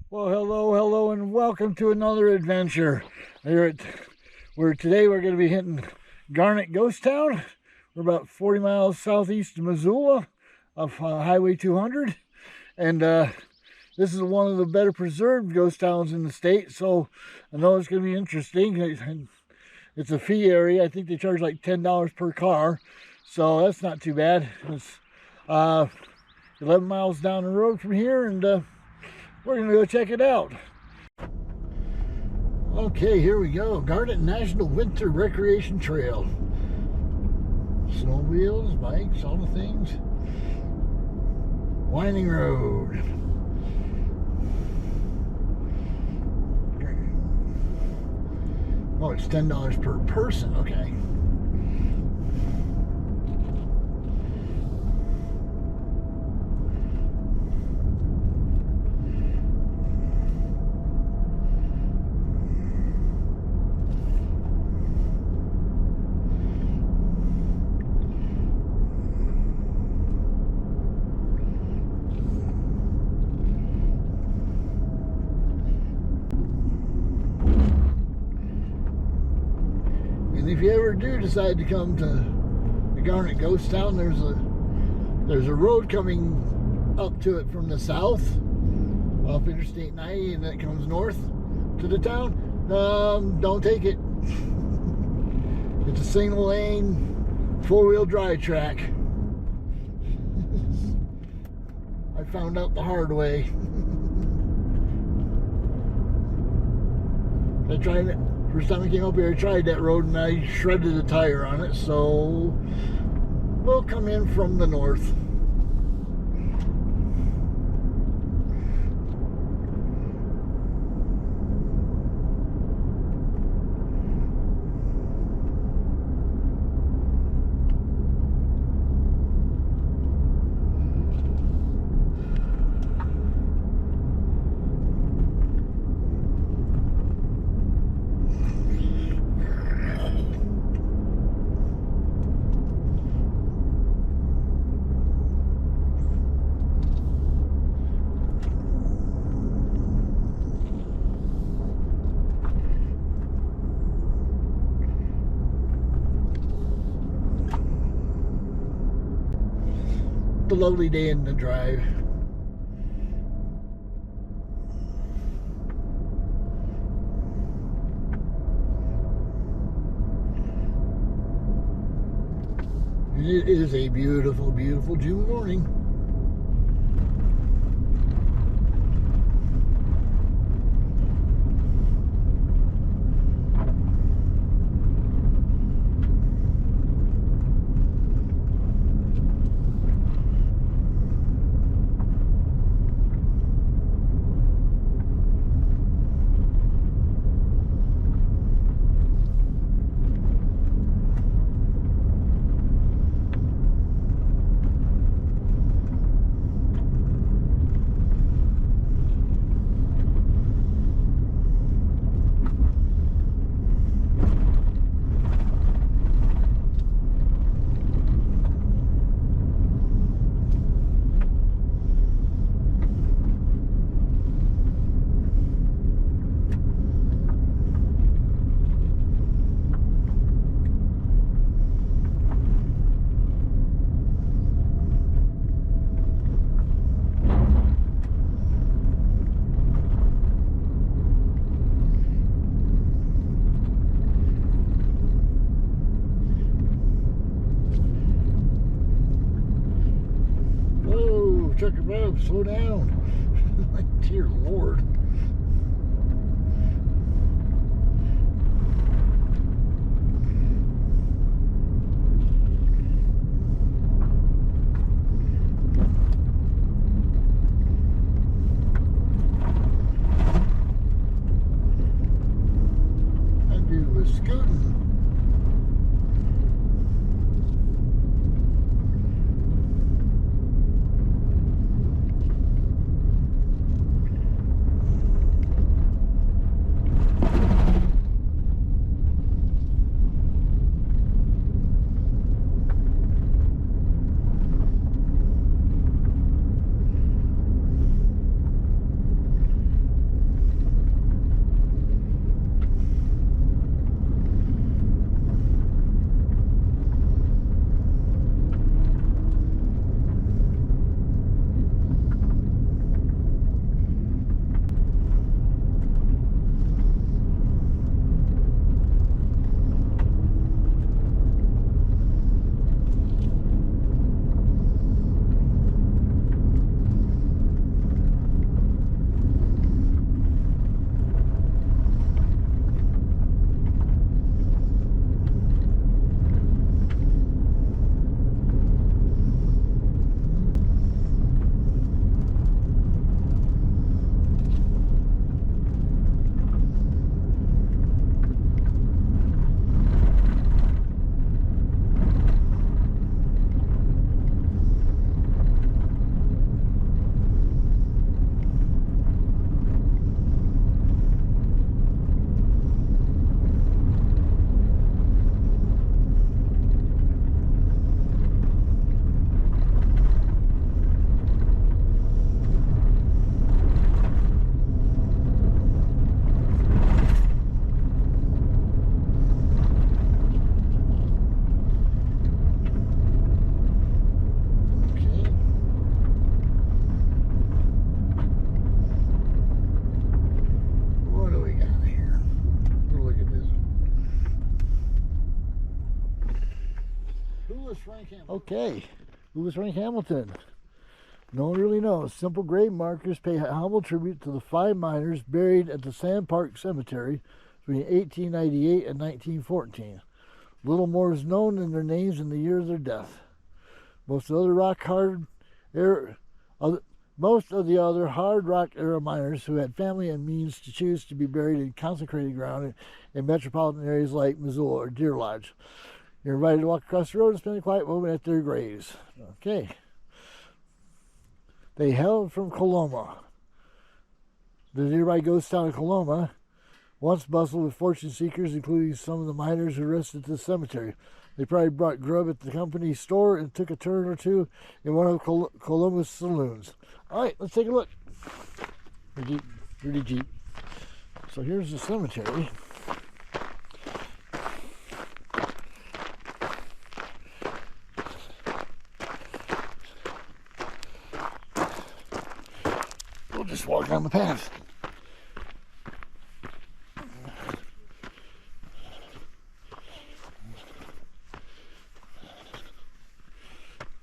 Well, hello, and welcome to another adventure. Today we're going to be hitting Garnet Ghost Town. We're about 40 miles southeast of Missoula off Highway 200, and this is one of the better preserved ghost towns in the state. So I know it's going to be interesting. It's a fee area. I think they charge like $10 per car, so that's not too bad. It's 11 miles down the road from here, and we're going to go check it out. Okay, here we go. Garnet National Winter Recreation Trail. Snowmobiles, bikes, all the things. Winding road. Oh, it's $10 per person. Okay. If you ever do decide to come to the Garnet Ghost Town, there's a road coming up to it from the south off Interstate 90, and that comes north to the town. Don't take it. It's a single lane, four-wheel drive track. I found out the hard way. I tried it. First time I came up here, I tried that road and I shredded a tire on it, so we'll come in from the north. A lovely day in the drive. It is a beautiful, beautiful June morning. Trucker Bob, slow down. Dear Lord. I do a scooting. Okay, who was Frank Hamilton? No one really knows. Simple grave markers pay humble tribute to the 5 miners buried at the Sand Park Cemetery between 1898 and 1914. Little more is known than their names and the year of their death. Most of the other hard rock era miners who had family and means to choose to be buried in consecrated ground in metropolitan areas like Missoula or Deer Lodge. You're invited to walk across the road and spend a quiet moment at their graves. Okay. They hailed from Coloma. The nearby ghost town of Coloma once bustled with fortune seekers, including some of the miners who rested at the cemetery. They probably brought grub at the company store and took a turn or two in one of Coloma's saloons. All right, let's take a look. Pretty Jeep. So here's the cemetery. We'll just walk down the path.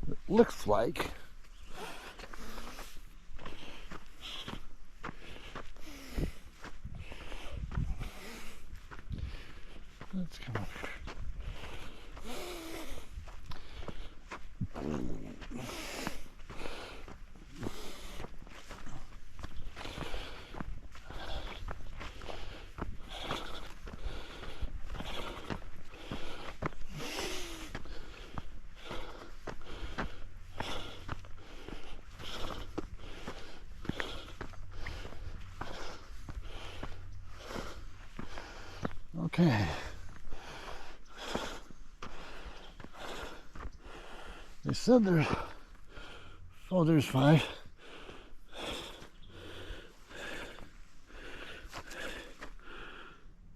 It looks like let's come up here. Okay. They said there's, oh, there's 5.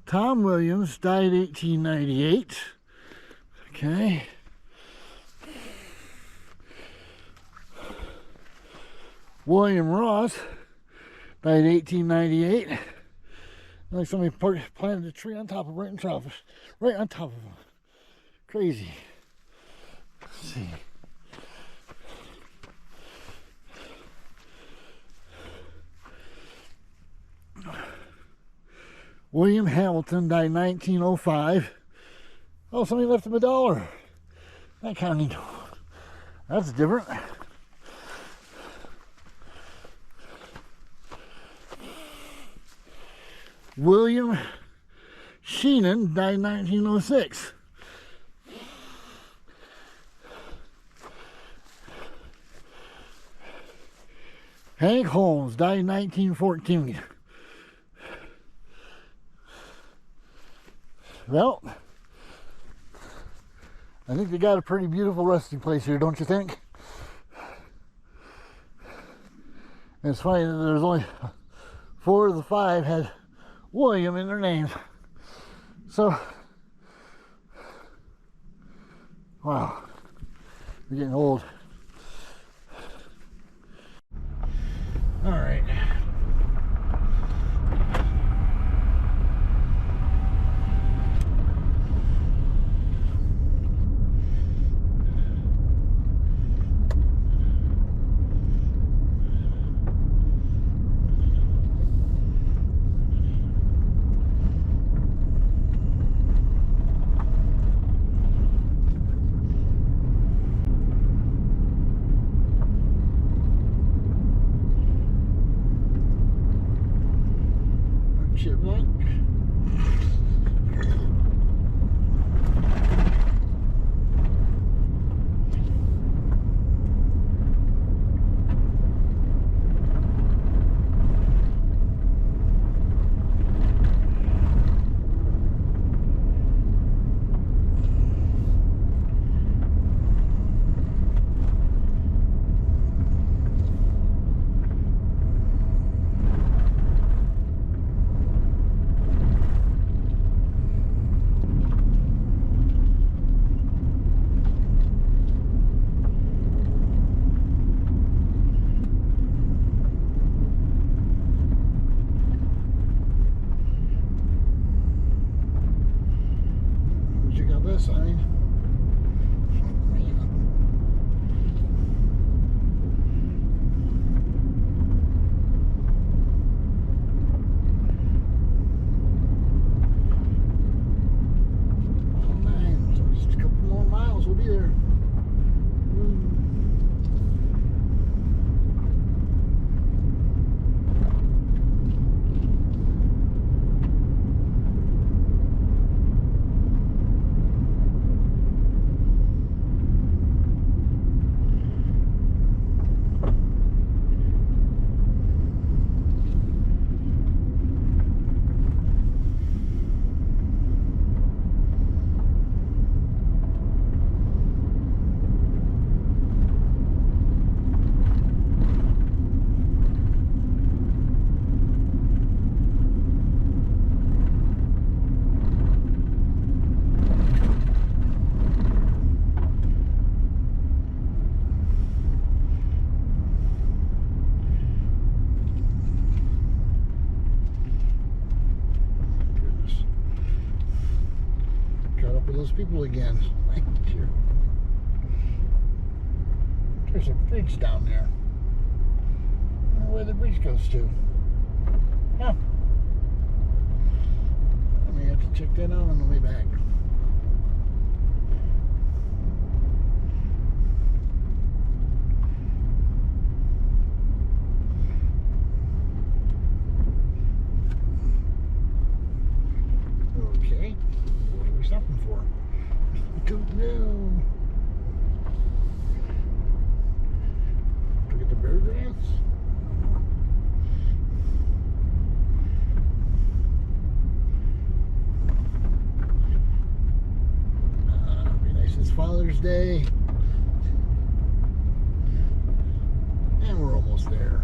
Tom Williams died 1898. Okay. William Ross died 1898. Like somebody planted a tree on top of, right on top of him. Crazy. Let's see. William Hamilton died 1905. Oh, somebody left him $1. That kind of, that's different. William Sheenan died in 1906. Hank Holmes died in 1914. Well, I think they got a pretty beautiful resting place here, don't you think? And it's funny that there's only 4 of the 5 had William in their names. So, wow, we're getting old. All right. Chipmunk. those people again. There's a bridge down there. I wonder where the bridge goes to. Huh. I may have to check that out on the way back. Okay. What are we stopping for? I don't know. Look at the bear grass. Be nice. It's Father's Day. And we're almost there.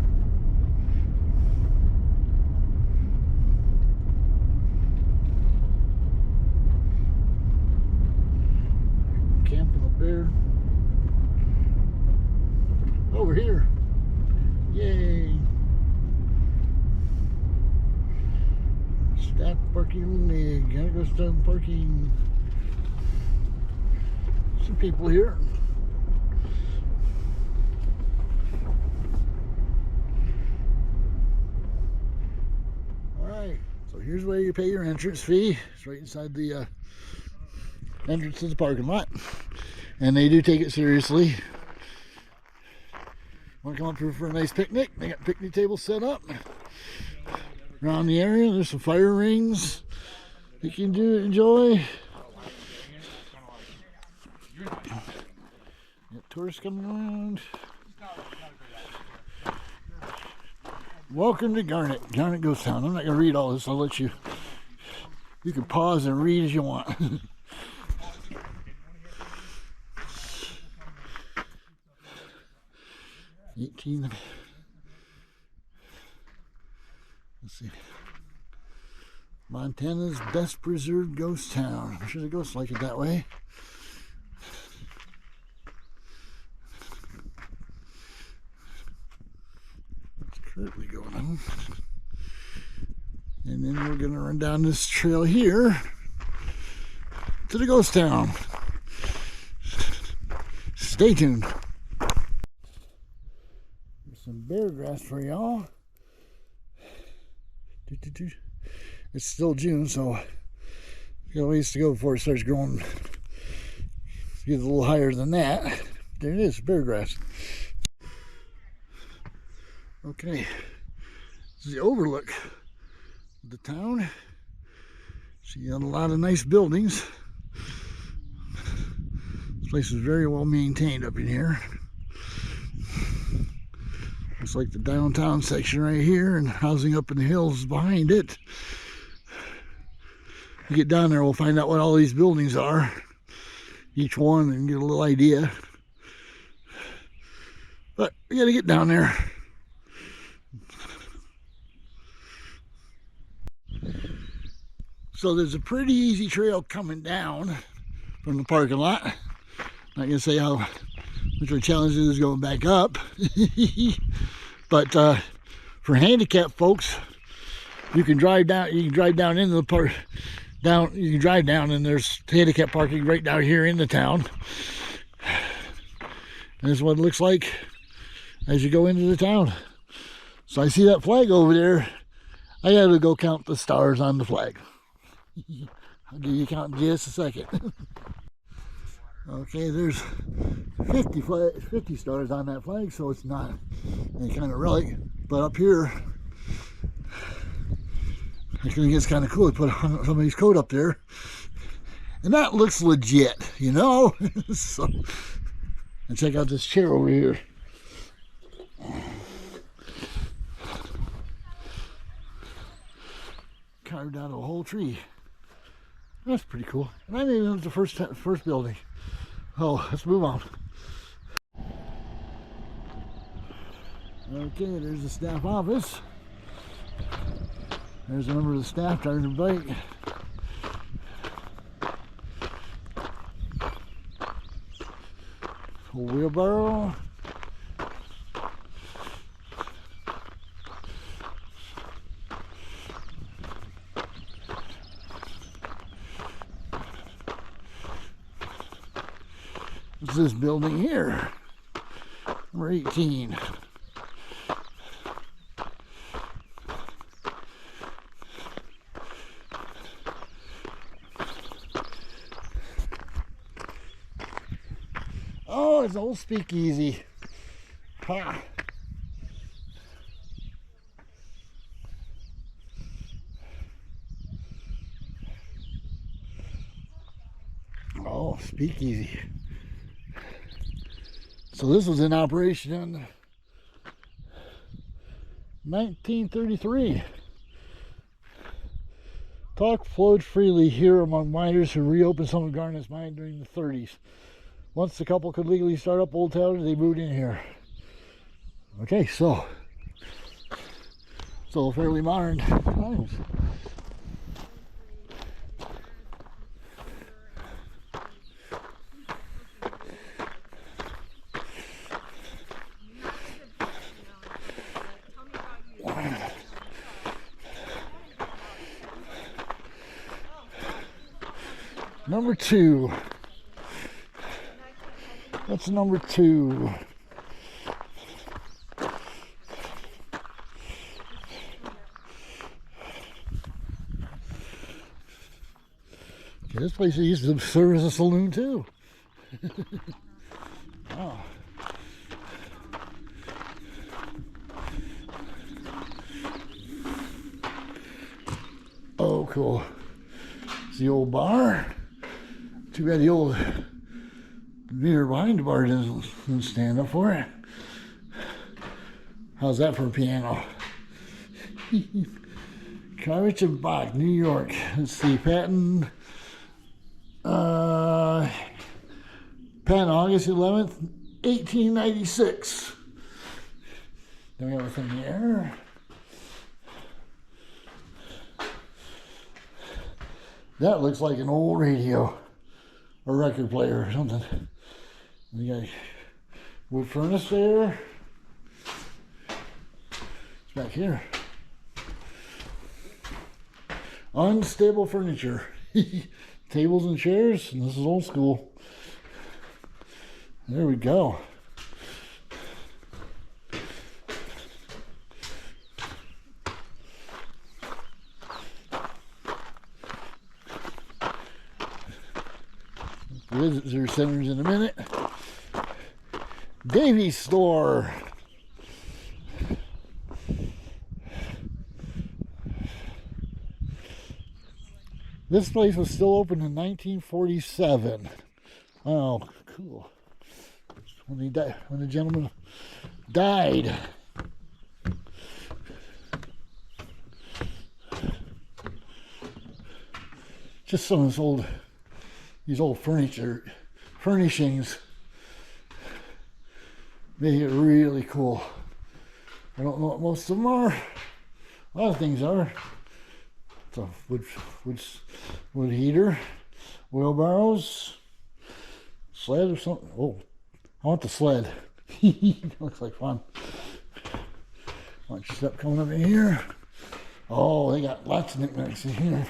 Camping up there. Oh, we're here. Yay. Staff parking only. Gotta go stop parking. Some people here. Alright, so here's where you pay your entrance fee. It's right inside the entrance to the parking lot. And they do take it seriously. Want to come up here for a nice picnic? They got picnic tables set up around the area. There's some fire rings you can enjoy. Got tourists coming around. Welcome to Garnet. Garnet Ghost Town. I'm not going to read all this. I'll let you. You can pause and read as you want. 18. Let's see. Montana's best preserved ghost town. I'm sure the ghosts like it that way. What's currently going on? And then we're going to run down this trail here to the ghost town. Stay tuned. Some bear grass for y'all. It's still June, so we got a ways to go before it starts growing. It gets a little higher than that. There it is, bear grass. Okay, this is the overlook of the town. So you got a lot of nice buildings. This place is very well maintained up in here. It's like the downtown section right here, and housing up in the hills behind it. We get down there, we'll find out what all these buildings are, each one, and get a little idea. But we got to get down there. So there's a pretty easy trail coming down from the parking lot. Not gonna say how much of a challenge it is going back up. But for handicapped folks, you can drive down. You can drive down into the park. You can drive down, and there's handicap parking right down here in the town. And this is what it looks like as you go into the town. So I see that flag over there. I got to go count the stars on the flag. I'll give you a count in just a second. Okay, there's 50 stars on that flag, so it's not any kind of relic. But up here, I think it's kind of cool to put somebody's coat up there, and that looks legit, you know. So, and check out this chair over here. Carved out of a whole tree. That's pretty cool. And I think that was the first building. Oh, let's move on. Okay, there's the staff office. There's a member of the staff driving a bike. A wheelbarrow. It's this building here, number 18. Oh, it's an old speakeasy. Ha. Oh, speakeasy. So this was in operation in 1933. Talk flowed freely here among miners who reopened some of Garnet's mine during the 30s. Once the couple could legally start up Old Town, they moved in here. Okay, so fairly modern times. Number 2. That's number 2. Okay, this place used to serve as a saloon too. Wow. Oh, cool. It's the old bar. Too bad the old beer behind the bar doesn't stand up for it. How's that for a piano? Kravitz and Bach, New York. Let's see, patent August 11th, 1896. Then we have a thing here. That looks like an old radio or record player or something. We got a wood furnace there. It's back here. Unstable furniture. Tables and chairs, and this is old school. There we go. Visitor centers in a minute. Davy's store. This place was still open in 1947. Oh, cool. When the gentleman died. Just some of these old furnishings make it really cool. I don't know what most of them are. A lot of things are. It's a wood heater, wheelbarrows, sled or something. Oh, I want the sled. Looks like fun. Watch step coming up in here. Oh, they got lots of knickknacks in here.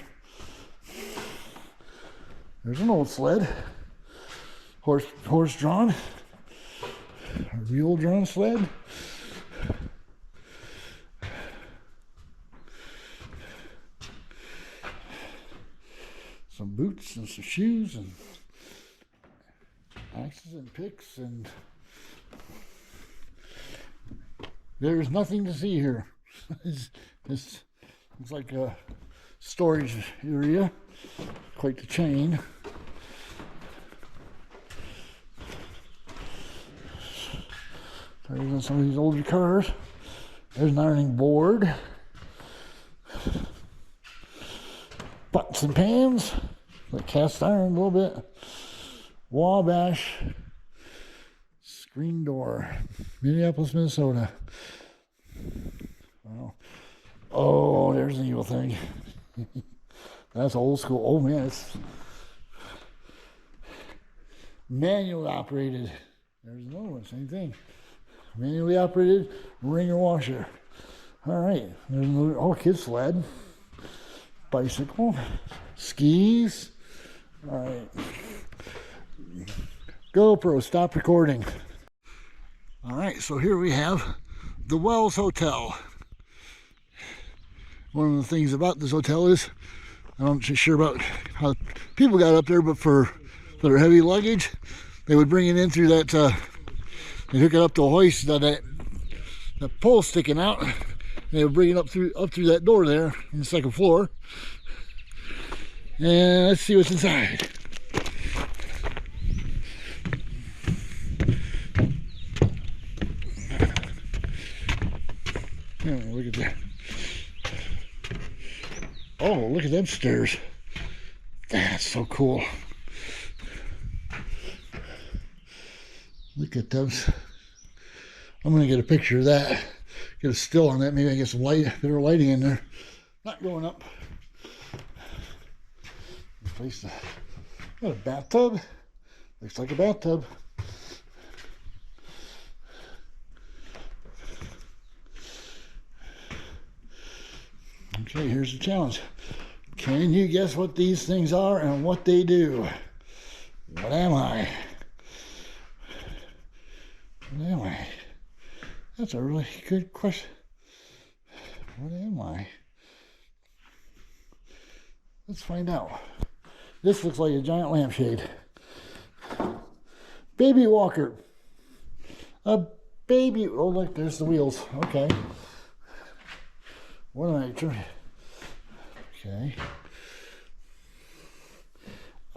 There's an old sled, horse drawn, a mule drawn sled. Some boots and some shoes and axes and picks, and there's nothing to see here. This looks like a storage area, quite the chain. There's on some of these older cars. There's an ironing board. Pots and pans, like cast iron a little bit. Wabash screen door, Minneapolis, Minnesota. Wow. Oh, there's an evil thing. That's old school. Oh man, it's manually operated. There's another one, same thing. Manually operated wringer washer. All right, there's another kid sled, bicycle, skis. All right, GoPro, stop recording. All right, so here we have the Wells Hotel. One of the things about this hotel is, I'm not sure about how people got up there, but for their heavy luggage, they would bring it in through that, they hook it up to a hoist, that pole sticking out, and they would bring it up through that door there in the second floor. And let's see what's inside. Look at that. Oh, look at them stairs. That's so cool. Look at those. I'm going to get a picture of that. Get a still on that. Maybe I get some light, better lighting in there. Not going up. Place got a bathtub. Looks like a bathtub. Okay, here's the challenge. Can you guess what these things are and what they do? What am I? What am I? That's a really good question. What am I? Let's find out. This looks like a giant lampshade. Baby walker. A baby. Oh, look, there's the wheels. Okay. What am I trying? Okay.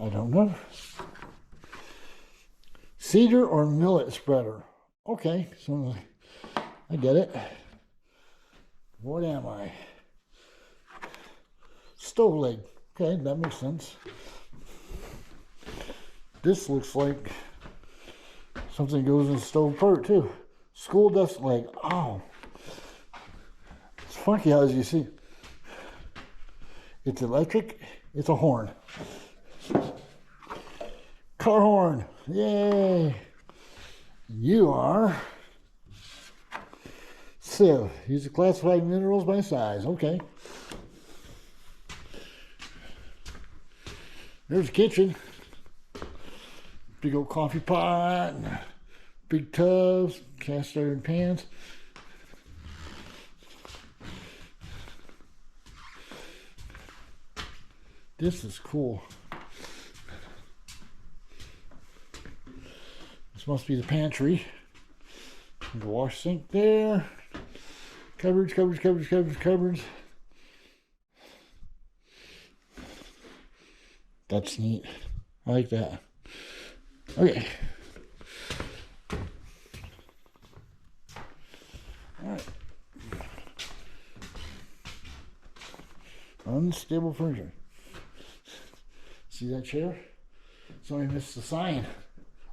I don't know. Cedar or millet spreader. Okay, so I get it. What am I? Stove leg. Okay, that makes sense. This looks like something goes in the stove part too. School dust leg. Oh. It's funky how, as you see. It's electric. It's a horn. Car horn. Yay. You are sieve. Use to classify minerals by size. Okay. There's the kitchen. Big old coffee pot, big tubs, cast iron pans. This is cool. This must be the pantry. The wash sink there. Cupboards, cupboards, cupboards, cupboards, cupboards. That's neat. I like that. Okay. All right. Unstable furniture. See that chair? Somebody missed the sign.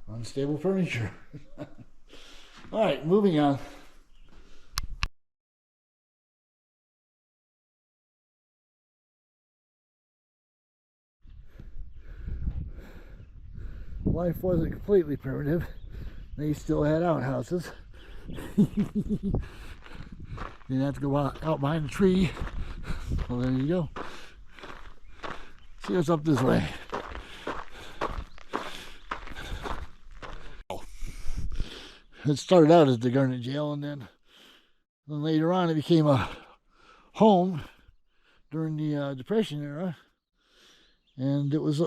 Unstable furniture. All right, moving on. Life wasn't completely primitive. They still had outhouses. Didn't have to go out behind a tree. Well, there you go. See what's up this way. It started out as the Garnet jail, and then later on it became a home during the Depression era. And it was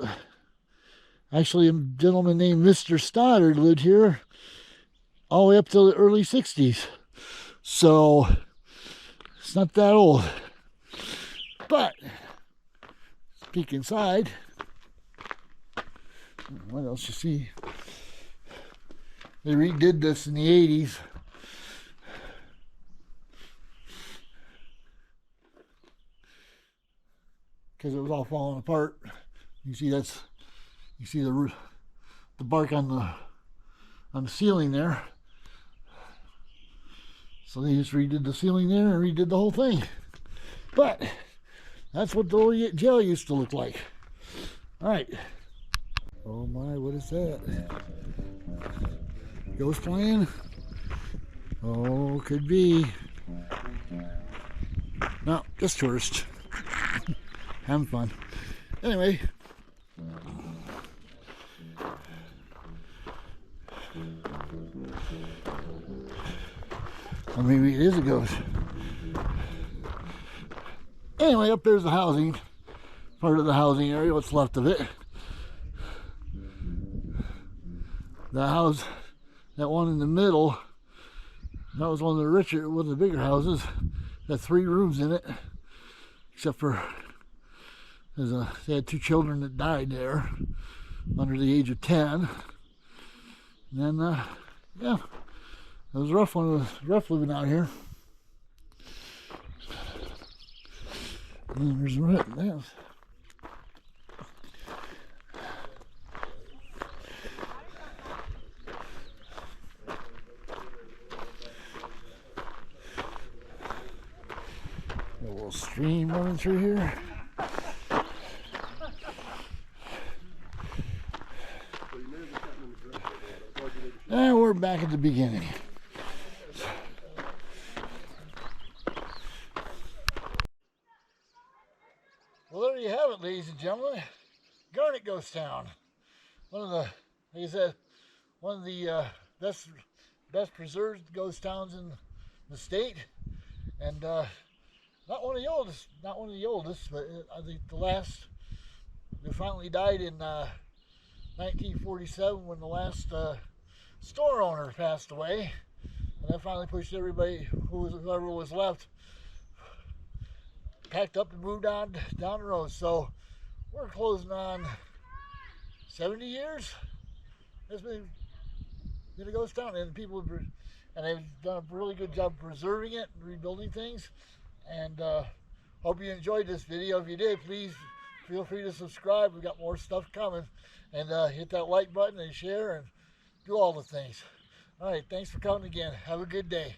actually a gentleman named Mr. Stoddard lived here all the way up till the early 60s. So it's not that old. But peek inside. What else you see? They redid this in the 80s. Because it was all falling apart. You see the bark on the ceiling there. So they just redid the ceiling there and redid the whole thing. But that's what the old jail used to look like. All right. Oh my, what is that? Ghost playing? Oh, could be. No, just tourists. Having fun. Anyway. Or maybe it is a ghost. Anyway, up there's the housing, part of the housing area, what's left of it. The house, that one in the middle, that was one of the bigger houses. Got 3 rooms in it, except for they had 2 children that died there under the age of 10. And then, yeah, it was rough when it was rough living out here. And there's that. A little stream running through here. And we're back at the beginning. Well, there you have it, ladies and gentlemen. Garnet Ghost Town. One of the, like I said, one of the best preserved ghost towns in the state, and not one of the oldest, but I think the last. They finally died in 1947 when the last store owner passed away, and that finally pushed everybody, whoever was left, packed up and moved on down the road. So we're closing on 70 years. It's been a ghost town, and they've done a really good job preserving it and rebuilding things. And hope you enjoyed this video. If you did, please feel free to subscribe. We've got more stuff coming, and hit that like button and share and do all the things. All right, thanks for coming again. Have a good day.